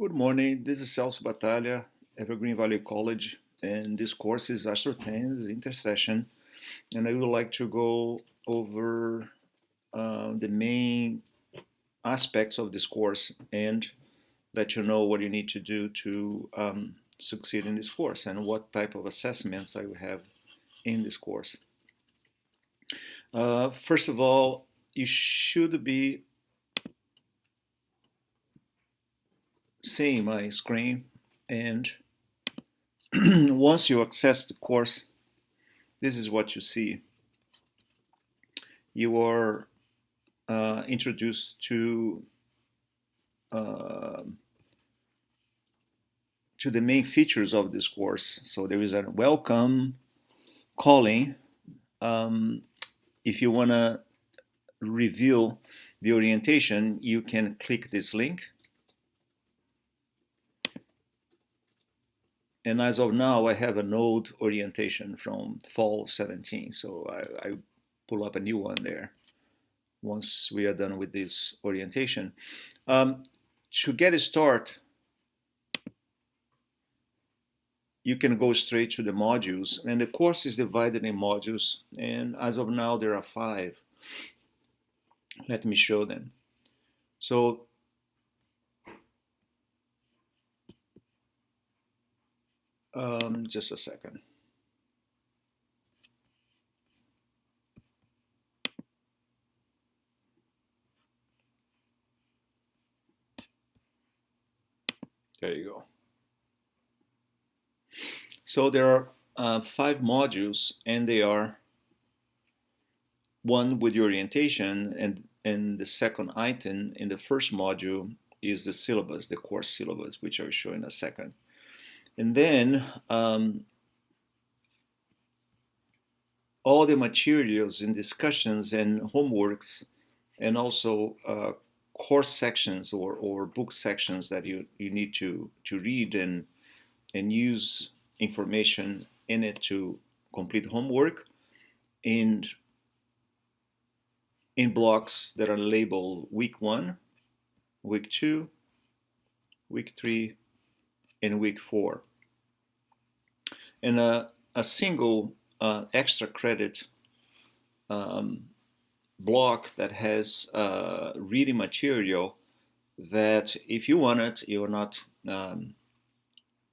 Good morning. This is Celso Batalha, Evergreen Valley College, and this course is Ascertains Intercession. And I would like to go over the main aspects of this course and let you know what you need to do to succeed in this course and what type of assessments I will have in this course. First of all, you should be seeing my screen, and once you access the course, this is what you see. You are introduced uh, to the main features of this course. So there is a welcome calling. Um, if you want to review the orientation, you can click this link. And as of now, I have an old orientation from fall 17. So I pull up a new one there once we are done with this orientation. To get a start, you can go straight to the modules, and the course is divided in modules, and as of now there are 5. Let me show them. So just a second. There you go. So there are 5 modules, and they are one with the orientation, and the second item in the first module is the syllabus, the course syllabus, which I will show in a second. And then all the materials and discussions and homeworks, and also course sections or book sections that you need to read and use information in it to complete homework in blocks that are labeled week 1, week 2, week 3, and week 4. And a single extra credit block that has reading material that if you want it, you're not.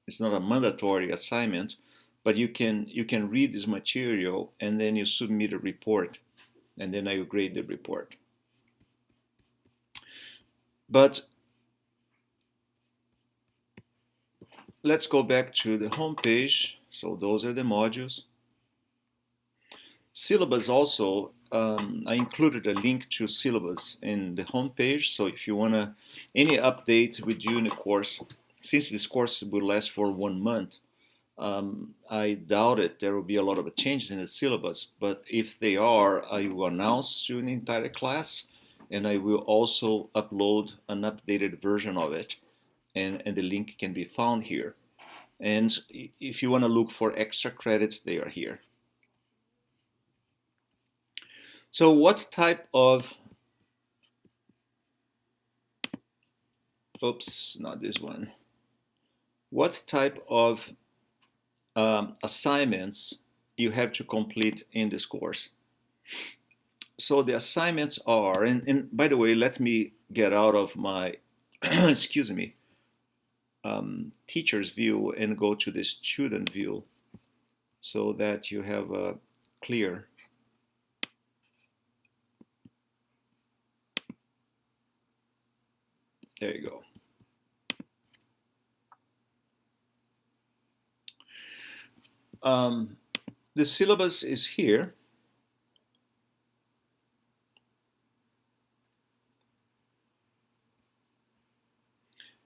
It's not a mandatory assignment, but you can read this material and then you submit a report, and then I will grade the report. But let's go back to the home page. So those are the modules. Syllabus also, I included a link to syllabus in the home page. So if you want any update with you in the course, since this course will last for 1 month, I doubt it there will be a lot of changes in the syllabus, but if they are, I will announce to the entire class, and I will also upload an updated version of it, and the link can be found here. And if you want to look for extra credits, they are here. So what type of, oops, not this one. What type of assignments you have to complete in this course? So the assignments are, and by the way, let me get out of my, excuse me, teacher's view and go to the student view so that you have a clear. There you go. The syllabus is here.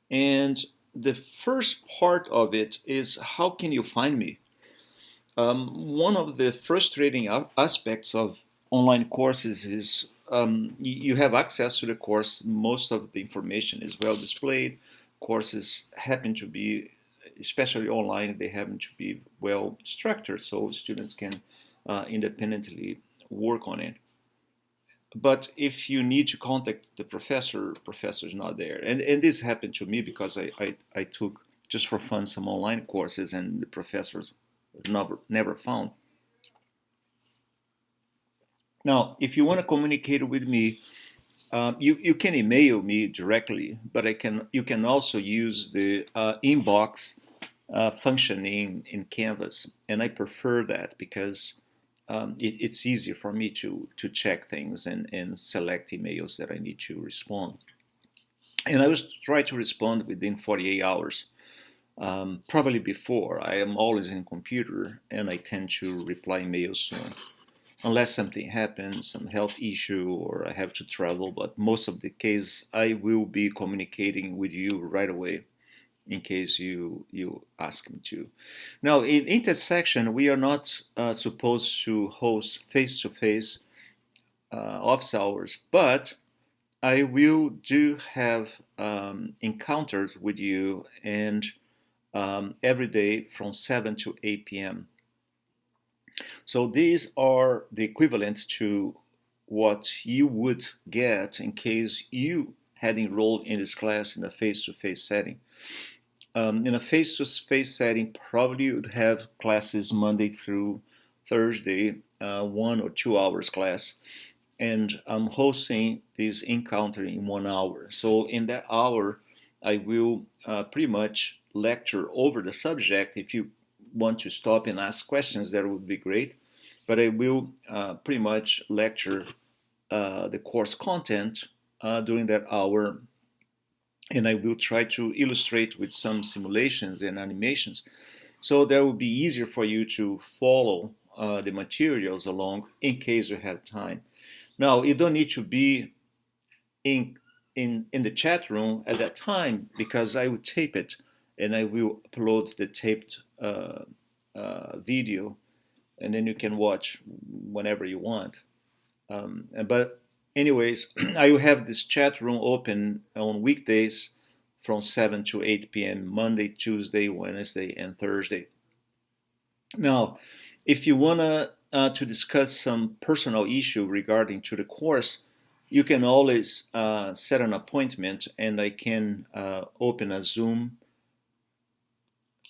And the first part of it is, how can you find me? One of the frustrating aspects of online courses is you have access to the course. Most of the information is well displayed. Courses happen to be, especially online, they happen to be well structured so students can independently work on it. But if you need to contact the professor is not there. And this happened to me because I took just for fun some online courses and the professors never found. Now, if you want to communicate with me, you can email me directly, but you can also use the inbox function in Canvas, and I prefer that because it's easier for me to check things and select emails that I need to respond. And I was try to respond within 48 hours. Probably before, I am always in computer, and I tend to reply emails soon unless something happens, some health issue, or I have to travel. But most of the case, I will be communicating with you right away in case you ask me to. Now, in intersection, we are not supposed to host face-to-face office hours, but I will do have encounters with you and every day from 7 to 8 p.m. So these are the equivalent to what you would get in case you had enrolled in this class in a face-to-face setting. In a face-to-face setting, probably you would have classes Monday through Thursday, 1 or 2 hours class, and I'm hosting this encounter in 1 hour. So in that hour, I will pretty much lecture over the subject. If you want to stop and ask questions, that would be great. But I will pretty much lecture the course content during that hour, and I will try to illustrate with some simulations and animations. So that will be easier for you to follow the materials along in case you have time. Now, you don't need to be in, in the chat room at that time because I will tape it and I will upload the taped video, and then you can watch whenever you want. But anyways, I will have this chat room open on weekdays from 7 to 8 p.m. Monday, Tuesday, Wednesday, and Thursday. Now, if you want to discuss some personal issue regarding to the course, you can always set an appointment, and I can open a Zoom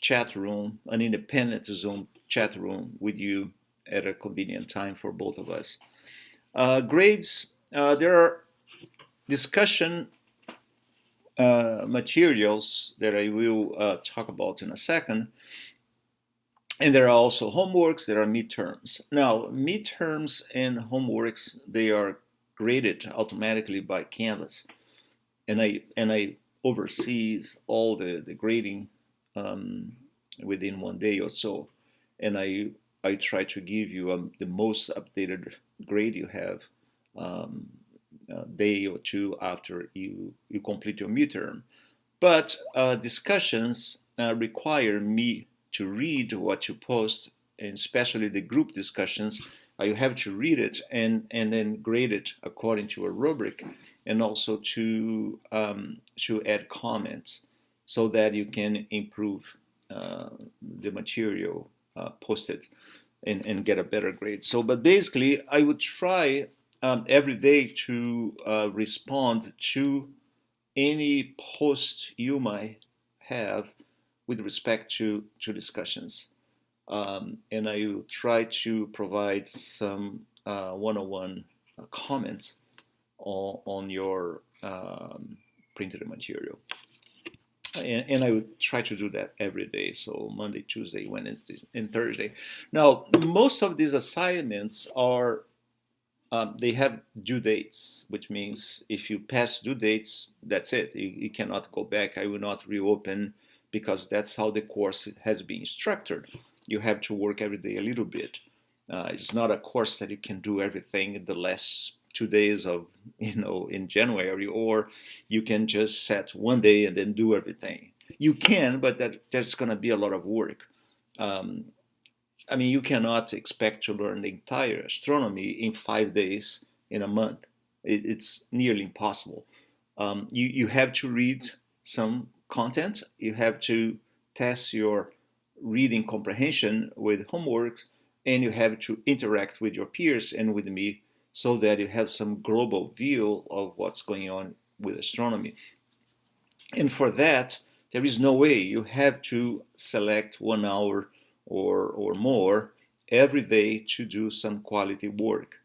chat room, an independent Zoom chat room with you at a convenient time for both of us. Grades, there are discussion materials that I will talk about in a second. And there are also homeworks, there are midterms. Now, midterms and homeworks, they are graded automatically by Canvas. And I oversee all the grading within 1 day or so. And I try to give you the most updated grade you have a day or two after you complete your midterm. But discussions require me to read what you post, and especially the group discussions. You have to read it and then grade it according to a rubric, and also to add comments so that you can improve the material posted and get a better grade. So, but basically, I would try every day to respond to any post you might have with respect to discussions. And I will try to provide some one-on-one comments on your printed material. And I would try to do that every day, so Monday, Tuesday, Wednesday, and Thursday. Now, most of these assignments are they have due dates, which means if you pass due dates, that's it. You cannot go back. I will not reopen because that's how the course has been structured. You have to work every day a little bit. It's not a course that you can do everything in the last 2 days of, in January, or you can just set 1 day and then do everything. You can, but that's going to be a lot of work. I mean, you cannot expect to learn the entire astronomy in 5 days in a month. It's nearly impossible. You have to read some content. You have to test your reading comprehension with homework, and you have to interact with your peers and with me so that you have some global view of what's going on with astronomy. And for that, there is no way. You have to select 1 hour or more every day to do some quality work.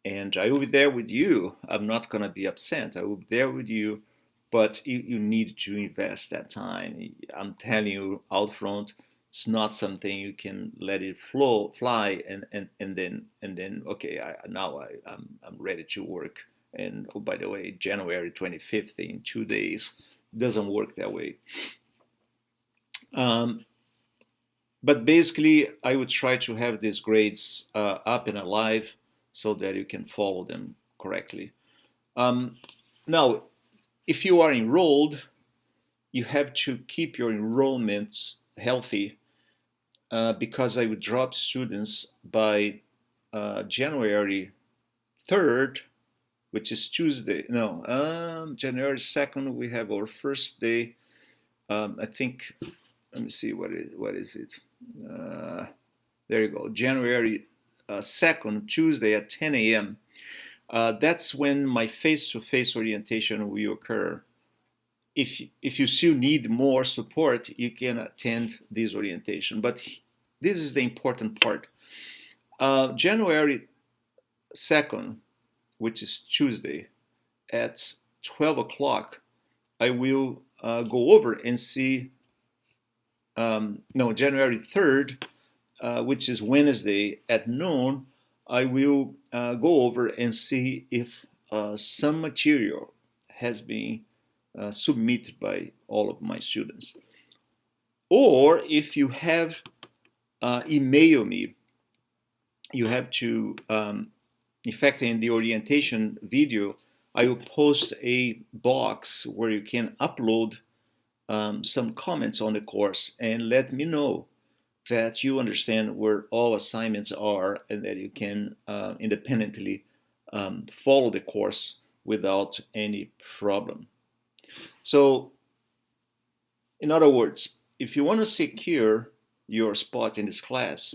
And I will be there with you. I'm not going to be absent. I will be there with you, but you need to invest that time. I'm telling you out front, it's not something you can let it fly, and then okay, I'm ready to work. And oh, by the way, January 25th in 2 days. It doesn't work that way. Um, but basically, I would try to have these grades up and alive so that you can follow them correctly. Um, Now, if you are enrolled, you have to keep your enrollment healthy, because I would drop students by January 3rd, which is Tuesday. No, January 2nd, we have our first day. I think, let me see, what is it? There you go, January 2nd, Tuesday at 10 a.m. That's when my face-to-face orientation will occur. If you still need more support, you can attend this orientation. But this is the important part. January 2nd, which is Tuesday, at 12 o'clock, I will go over and see, no, January 3rd, which is Wednesday at noon, I will go over and see if some material has been submitted by all of my students. Or if you have email me, you have to, in fact, in the orientation video, I will post a box where you can upload some comments on the course and let me know that you understand where all assignments are and that you can independently follow the course without any problem. So, in other words, if you want to secure your spot in this class,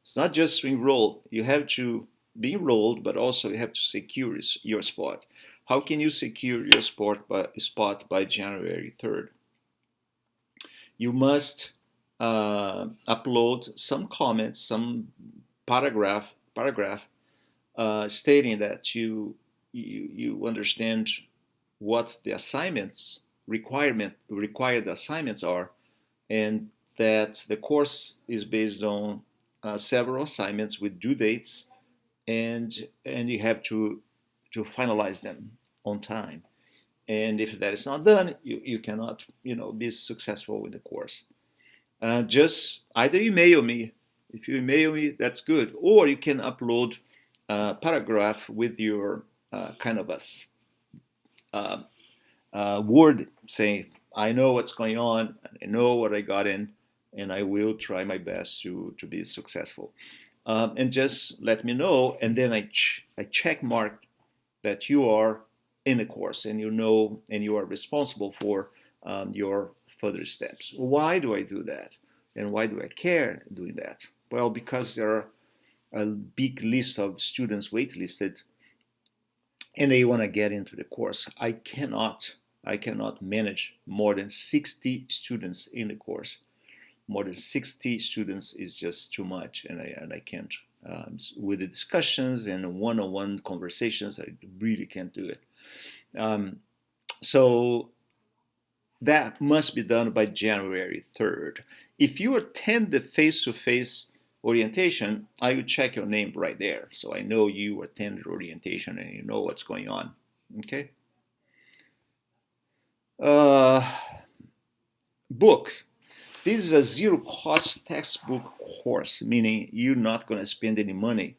it's not just to enroll. You have to be enrolled, but also you have to secure your spot. How can you secure your spot by January 3rd? You must upload some comments, some paragraph stating that you understand what the assignments required assignments are, and that the course is based on several assignments with due dates, and you have to finalize them on time. And if that is not done, you cannot be successful with the course. Just either email me. If you email me, that's good. Or you can upload a paragraph with your kind of a word saying, I know what's going on, I know what I got in, and I will try my best to be successful. And just let me know, and then I check mark that you are in the course and you are responsible for your further steps. Why do I do that? And why do I care doing that? Well, because there are a big list of students waitlisted and they want to get into the course. I cannot manage more than 60 students in the course. More than 60 students is just too much, and I can't. With the discussions and one-on-one conversations, I really can't do it. So that must be done by January 3rd. If you attend the face-to-face orientation, I will check your name right there. So I know you attended orientation and you know what's going on. Okay? Books. This is a zero-cost textbook course, meaning you're not going to spend any money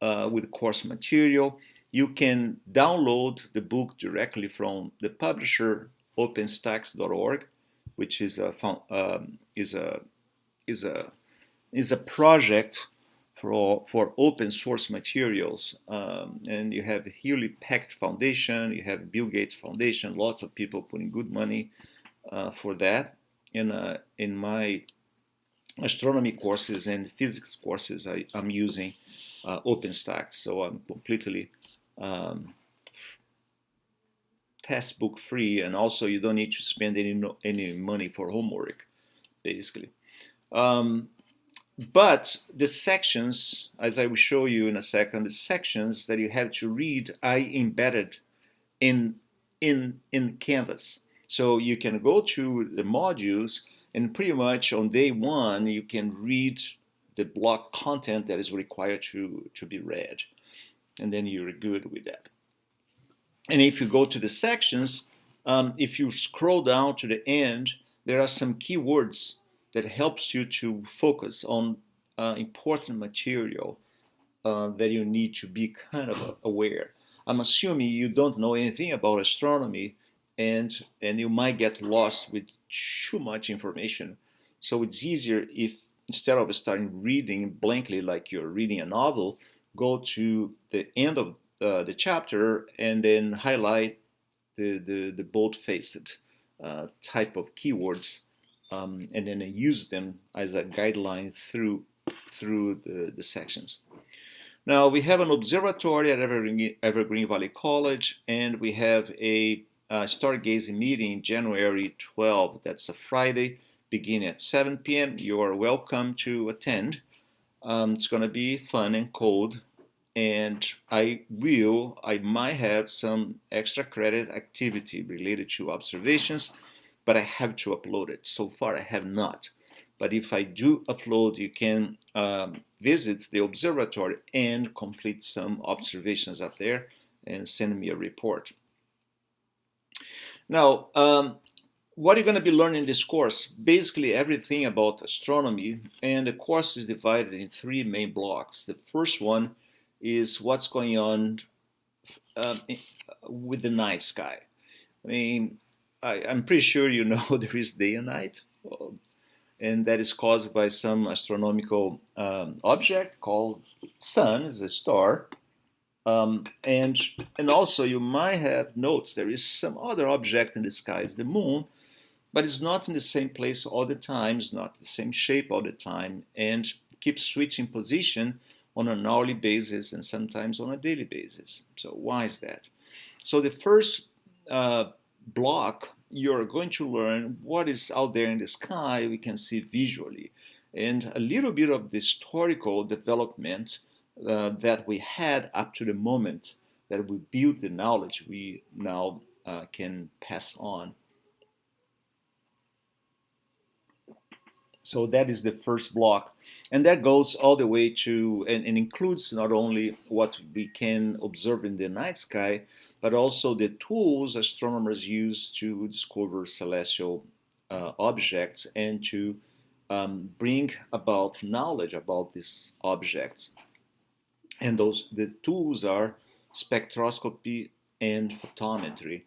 with course material. You can download the book directly from the publisher, OpenStax.org, which is a project for open source materials. And you have Hewlett Packard Foundation, you have Bill Gates Foundation, lots of people putting good money for that. In my astronomy courses and physics courses, I'm using OpenStax. So I'm completely textbook free, and also you don't need to spend any money for homework, basically. But the sections, as I will show you in a second, the sections that you have to read, I embedded in Canvas. So you can go to the modules, and pretty much on day one you can read the block content that is required to be read, and then you're good with that. And if you go to the sections, if you scroll down to the end, there are some keywords that helps you to focus on important material that you need to be kind of aware. I'm assuming you don't know anything about astronomy, and you might get lost with too much information. So it's easier if instead of starting reading blankly like you're reading a novel, go to the end of the chapter and then highlight the bold-faced type of keywords, and then use them as a guideline through the sections. Now we have an observatory at Evergreen Valley College, and we have a stargazing meeting January 12th. That's a Friday, beginning at 7 p.m. You are welcome to attend. It's going to be fun and cold, and I might have some extra credit activity related to observations, but I have to upload it. So far I have not. But if I do upload, you can visit the observatory and complete some observations up there and send me a report. Now, what are you going to be learning in this course? Basically everything about astronomy, and the course is divided in three main blocks. The first one is what's going on with the night sky. I mean, I'm pretty sure you know there is day and night, and that is caused by some astronomical object called sun, is a star. And also you might have noticed there is some other object in the sky, is the moon, but it's not in the same place all the time, it's not the same shape all the time, and keeps switching position on an hourly basis and sometimes on a daily basis. So why is that? So the first block, you're going to learn what is out there in the sky we can see visually, and a little bit of the historical development that we had up to the moment that we built the knowledge we now can pass on. So that is the first block, and that goes all the way to and includes not only what we can observe in the night sky, but also the tools astronomers use to discover celestial objects and to bring about knowledge about these objects. And the tools are spectroscopy and photometry,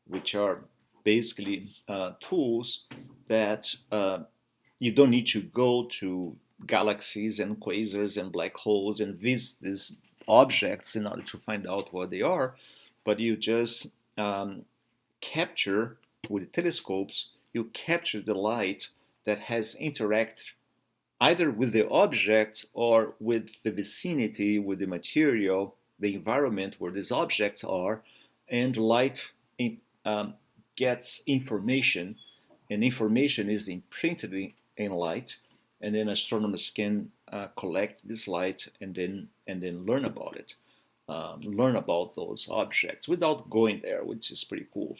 which are basically tools that you don't need to go to galaxies and quasars and black holes and visit these objects in order to find out what they are, but you just capture with telescopes, you capture the light that has interacted either with the object or with the vicinity, with the material, the environment where these objects are, and light gets information, and information is imprinted in light, and then astronomers can collect this light and then learn about it, learn about those objects without going there, which is pretty cool.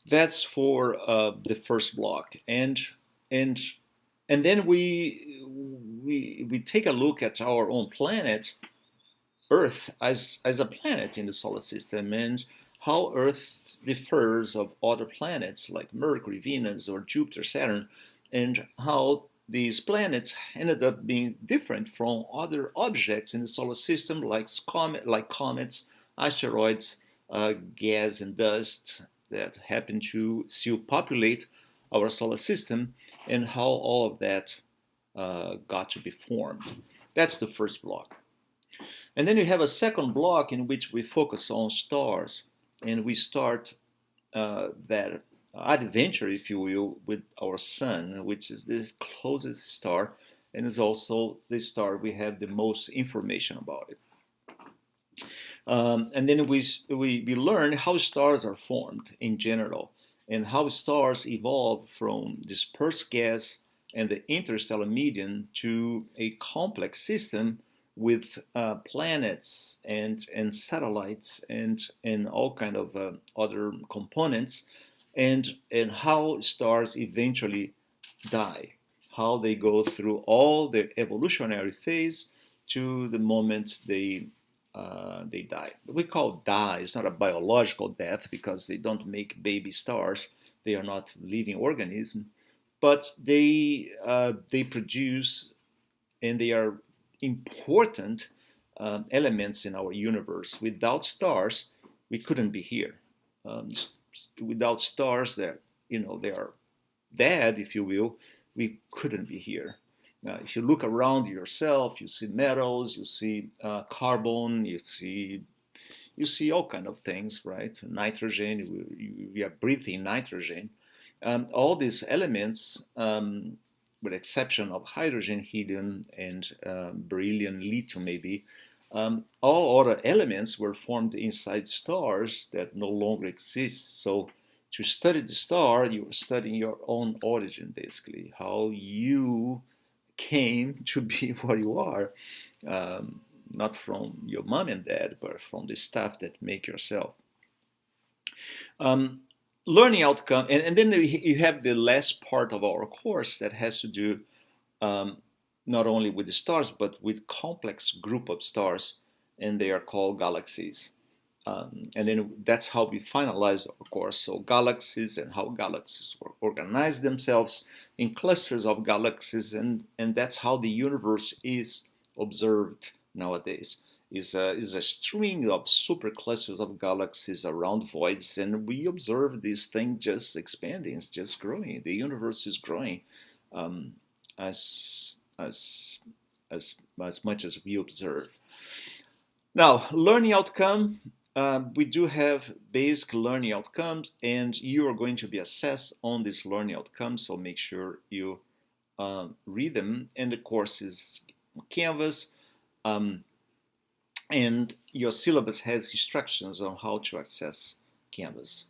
That's for the first block, and then we take a look at our own planet, Earth, as a planet in the solar system, and how Earth differs of other planets like Mercury, Venus, or Jupiter, Saturn, and how these planets ended up being different from other objects in the solar system, like comets, asteroids, gas and dust that happen to still populate our solar system, and how all of that got to be formed. That's the first block. And then you have a second block in which we focus on stars, and we start that adventure, if you will, with our sun, which is the closest star, and it's also the star we have the most information about it. And then we learn how stars are formed in general and how stars evolve from dispersed gas and the interstellar medium to a complex system with planets and satellites and all kind of other components, and how stars eventually die, how they go through all their evolutionary phase to the moment they die. We call die. It's not a biological death because they don't make baby stars. They are not living organisms, but they produce and they are important elements in our universe. Without stars, we couldn't be here. Without stars, that they are dead, if you will. We couldn't be here. If you look around yourself, you see metals, you see carbon, you see all kind of things, right? Nitrogen, we are breathing nitrogen. All these elements, with exception of hydrogen, helium, and beryllium, lithium, maybe, all other elements were formed inside stars that no longer exist. So to study the star, you are studying your own origin, basically, how you came to be what you are, not from your mom and dad, but from the stuff that make yourself. Learning outcome, and then you have the last part of our course that has to do not only with the stars, but with complex group of stars, and they are called galaxies. And then that's how we finalize our course. So galaxies and how galaxies organize themselves in clusters of galaxies, and that's how the universe is observed nowadays. Is a string of superclusters of galaxies around voids, and we observe this thing just expanding, it's just growing. The universe is growing as much as we observe. Now, learning outcome. We do have basic learning outcomes, and you are going to be assessed on these learning outcomes, so make sure you read them. And the course is on Canvas, and your syllabus has instructions on how to access Canvas.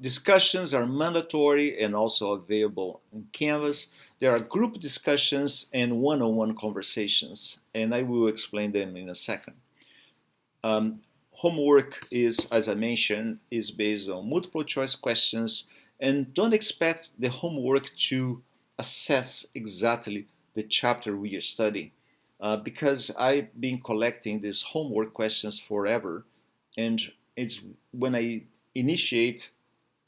Discussions are mandatory and also available in Canvas. There are group discussions and one-on-one conversations, and I will explain them in a second. Homework is, as I mentioned, is based on multiple choice questions, and don't expect the homework to assess exactly the chapter we are studying, because I've been collecting these homework questions forever, and it's when I initiate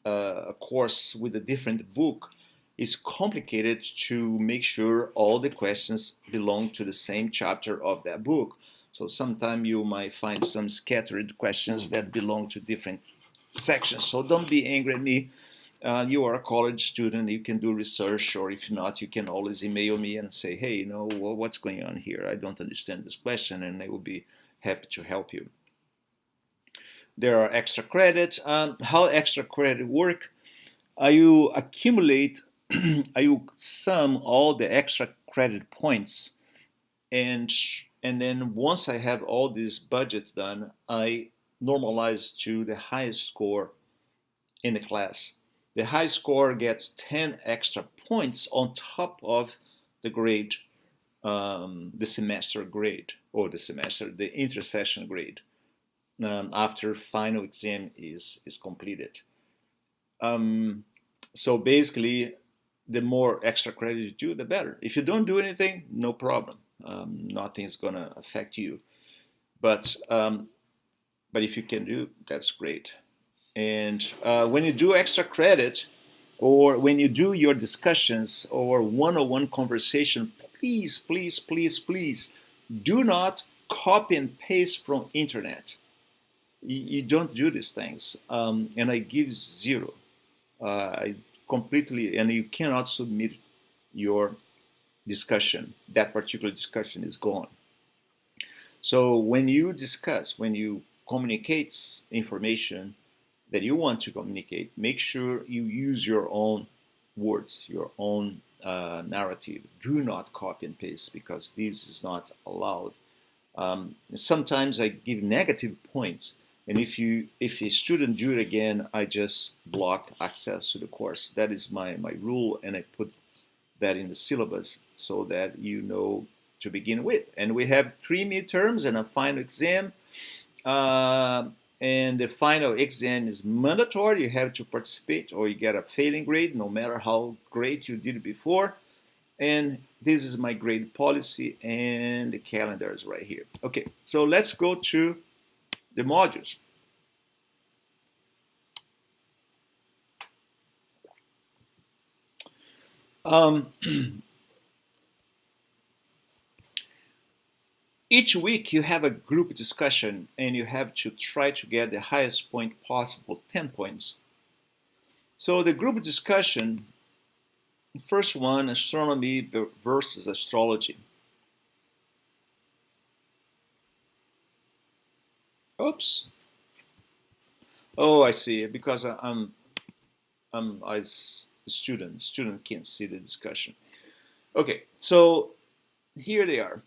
a course with a different book, it's complicated to make sure all the questions belong to the same chapter of that book. So sometimes you might find some scattered questions that belong to different sections. So don't be angry at me. You are a college student, you can do research, or if not, you can always email me and say, hey, what's going on here? I don't understand this question, and I will be happy to help you. There are extra credits. How extra credit work? You accumulate, you sum all the extra credit points, and then once I have all this budget done, I normalize to the highest score in the class. The high score gets 10 extra points on top of the grade, the semester grade, or the intersession grade, after final exam is completed. So basically, the more extra credit you do, the better. If you don't do anything, no problem. Nothing's gonna affect you. But if you can do, that's great. And when you do extra credit, or when you do your discussions or one-on-one conversation, please, please, please, please, do not copy and paste from internet. You don't do these things, and I give zero. I completely, and you cannot submit your discussion. That particular discussion is gone. So when you discuss, when you communicate information that you want to communicate, make sure you use your own words, your own narrative. Do not copy and paste because this is not allowed. Sometimes I give negative points, and if a student do it again, I just block access to the course. That is my rule, and I put that in the syllabus so that you know to begin with. And we have 3 midterms and a final exam. And the final exam is mandatory. You have to participate or you get a failing grade no matter how great you did before. And this is my grade policy, and the calendar is right here. Okay, so let's go to the modules. Each week you have a group discussion and you have to try to get the highest point possible, 10 points. So the group discussion, first one, astronomy versus astrology. Oops. Oh, I see. Because I'm as a student can't see the discussion. Okay, so here they are.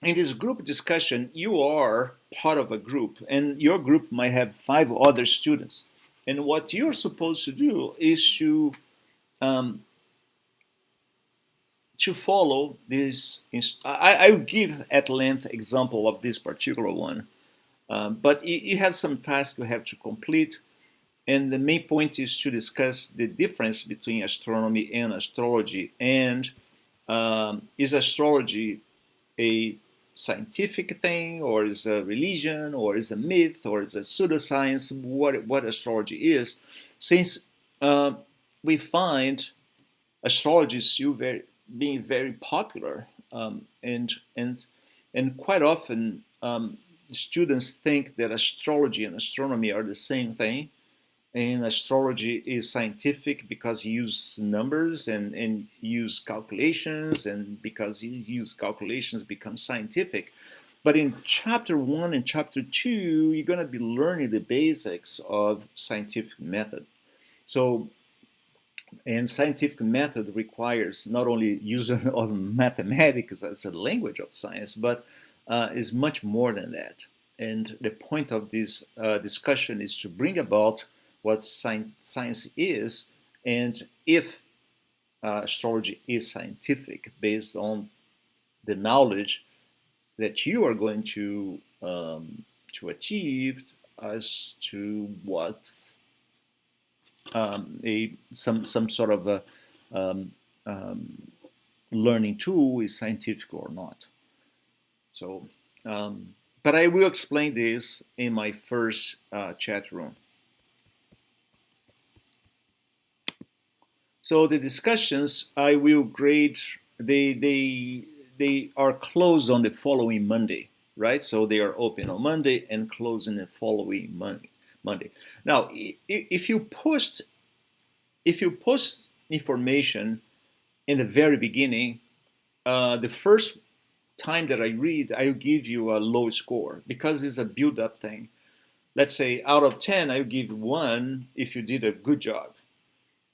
In this group discussion, you are part of a group, and your group might have 5 other students. And what you're supposed to do is to follow this. I will give at length example of this particular one, but you have some tasks you have to complete, and the main point is to discuss the difference between astronomy and astrology, and is astrology a scientific thing, or is a religion, or is a myth, or is a pseudoscience? What astrology is, since we find astrology still being very popular, and quite often students think that astrology and astronomy are the same thing, and astrology is scientific because he uses numbers and use calculations, and because he uses calculations becomes scientific. But in chapter 1 and chapter 2, you're going to be learning the basics of scientific method. So, and scientific method requires not only use of mathematics as a language of science, but is much more than that. And the point of this discussion is to bring about what science is, and if astrology is scientific based on the knowledge that you are going to achieve as to what some sort of a learning tool is scientific or not. So, but I will explain this in my first chat room. So the discussions I will grade, they are closed on the following Monday, right? So they are open on Monday and closing the following Monday. Now, if you post information in the very beginning, the first time that I read, I'll give you a low score because it's a build-up thing. Let's say out of 10, I'll give 1 if you did a good job.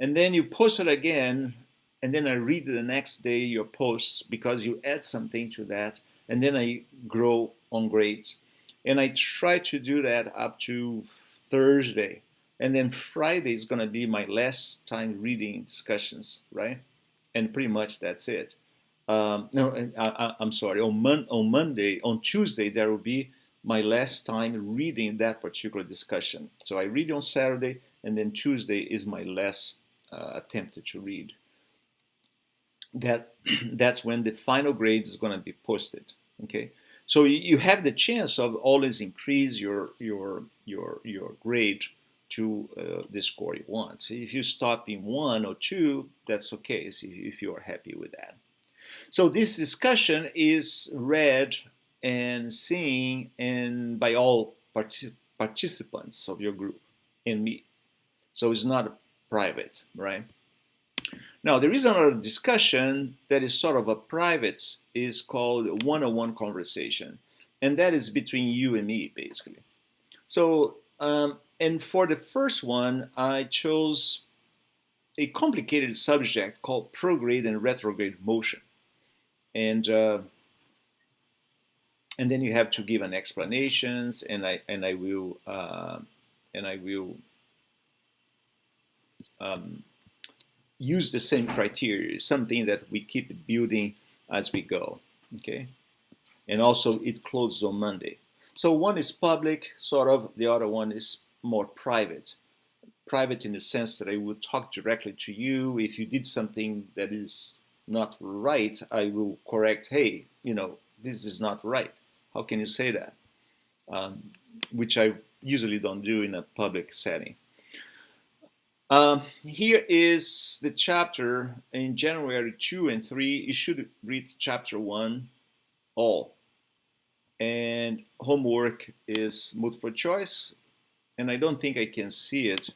And then you post it again, and then I read the next day your posts because you add something to that, and then I grow on grades. And I try to do that up to Thursday. And then Friday is going to be my last time reading discussions, right? And pretty much that's it. No, I'm sorry. On Monday, on Tuesday, there will be my last time reading that particular discussion. So I read on Saturday, and then Tuesday is my last attempted to read. That's when the final grade is going to be posted. Okay, so you have the chance of always increase your grade to the score you want. So if you stop in 1 or 2, that's okay. So if you are happy with that. So this discussion is read and seen and by all participants of your group and me. So it's not private, right? Now, there is another discussion that is sort of a private, is called one-on-one conversation. And that is between you and me, basically. So, and for the first one, I chose a complicated subject called prograde and retrograde motion, and then you have to give an explanations, and I will use the same criteria, something that we keep building as we go. Okay, and also it closes on Monday. So one is public, sort of. The other one is more private. Private in the sense that I would talk directly to you. If you did something that is not right, I will correct. Hey, this is not right. How can you say that? Which I usually don't do in a public setting. Here is the chapter in January 2 and 3. You should read chapter 1 all. And homework is multiple choice. And I don't think I can see it.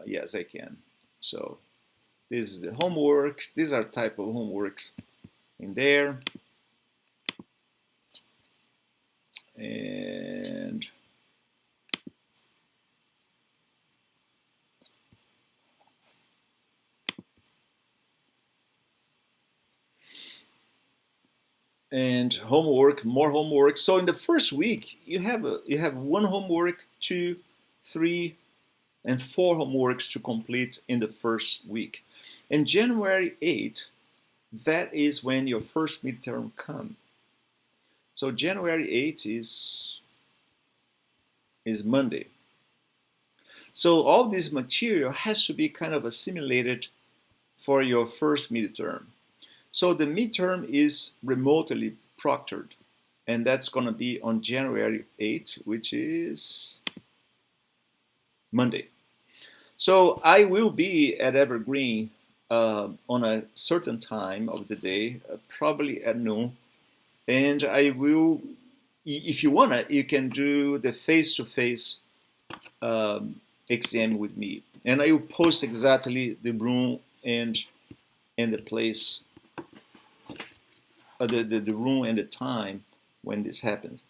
Yes, I can. So this is the homework. These are type of homeworks in there. And homework, more homework. So in the first week, you have one homework, 2, 3, and 4 homeworks to complete in the first week. And January 8th, that is when your first midterm comes. So January 8th is Monday. So all this material has to be kind of assimilated for your first midterm. So the midterm is remotely proctored, and that's going to be on January 8th, which is Monday. So I will be at Evergreen on a certain time of the day, probably at noon, and I will, if you wanna, you can do the face-to-face exam with me, and I will post exactly the room and the place, the room and the time when this happens.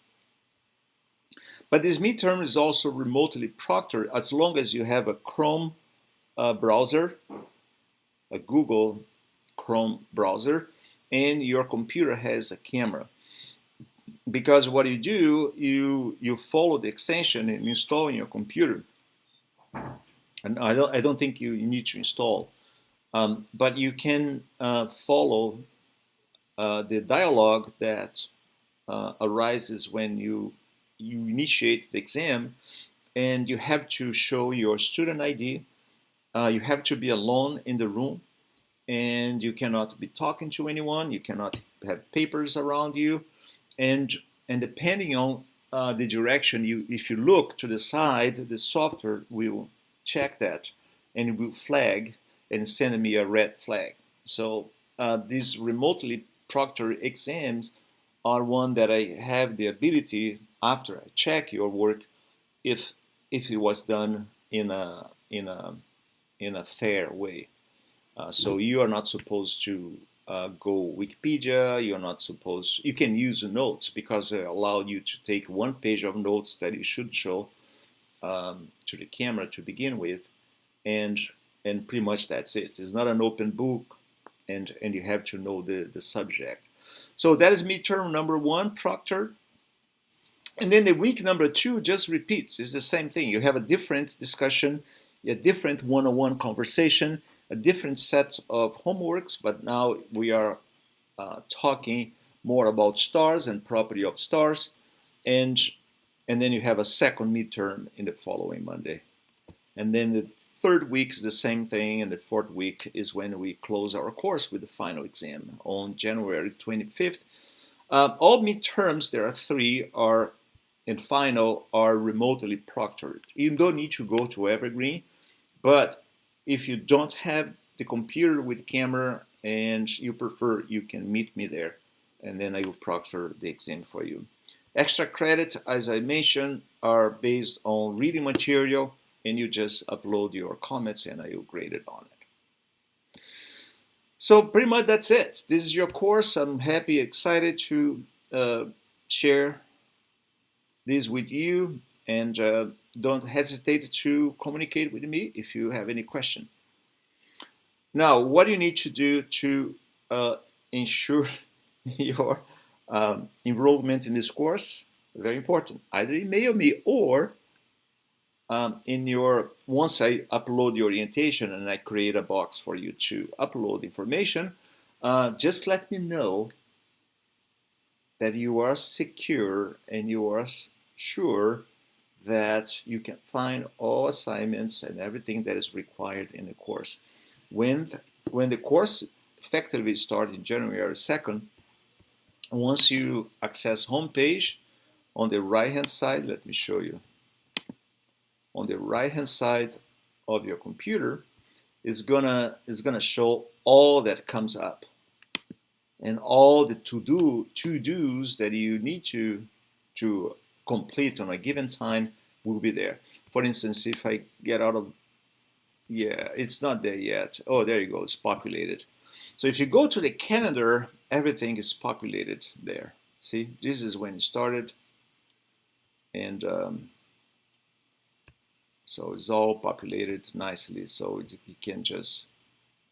But this midterm is also remotely proctored as long as you have a Chrome browser, a Google Chrome browser, and your computer has a camera. Because what you do, you follow the extension and install in your computer. And I don't think you need to install, but you can follow the dialogue that arises when you initiate the exam, and you have to show your student ID. You have to be alone in the room, and you cannot be talking to anyone. You cannot have papers around you, and depending on the direction, if you look to the side, the software will check that and it will flag and send me a red flag. So these remotely proctored exams are one that I have the ability, after I check your work, if it was done in a fair way. So you are not supposed to go Wikipedia. You're not supposed. You can use the notes because they allow you to take one page of notes that you should show to the camera to begin with, and pretty much that's it. It's not an open book, and you have to know the subject. So that is midterm number 1, proctor. And then the week number 2 just repeats. It's the same thing. You have a different discussion, a different one-on-one conversation, a different set of homeworks, but now we are talking more about stars and property of stars, and then you have a second midterm in the following Monday. And then the third week is the same thing, and the fourth week is when we close our course with the final exam on January 25th. All midterms, there are 3, and final are remotely proctored. You don't need to go to Evergreen, but if you don't have the computer with camera and you prefer, you can meet me there, and then I will proctor the exam for you. Extra credit, as I mentioned, are based on reading material, and you just upload your comments and I will grade it on it. So pretty much that's it. This is your course. I'm happy, excited to share this with you, and don't hesitate to communicate with me if you have any question. Now, what do you need to do to ensure your enrollment in this course? Very important. Either email me or once I upload the orientation and I create a box for you to upload information, just let me know that you are secure and you are sure that you can find all assignments and everything that is required in the course. When the course effectively starts in January 2nd, once you access homepage, on the right hand side, let me show you. On the right hand side of your computer is gonna show all that comes up and all the to-dos that you need to complete on a given time will be there. For instance, if I get out of, yeah, it's not there yet. Oh, there you go, it's populated. So if you go to the calendar, everything is populated there. See, this is when it started, and so it's all populated nicely, so you can just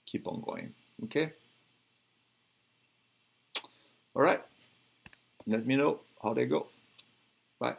keep on going. Okay. All right. Let me know how they go. Bye.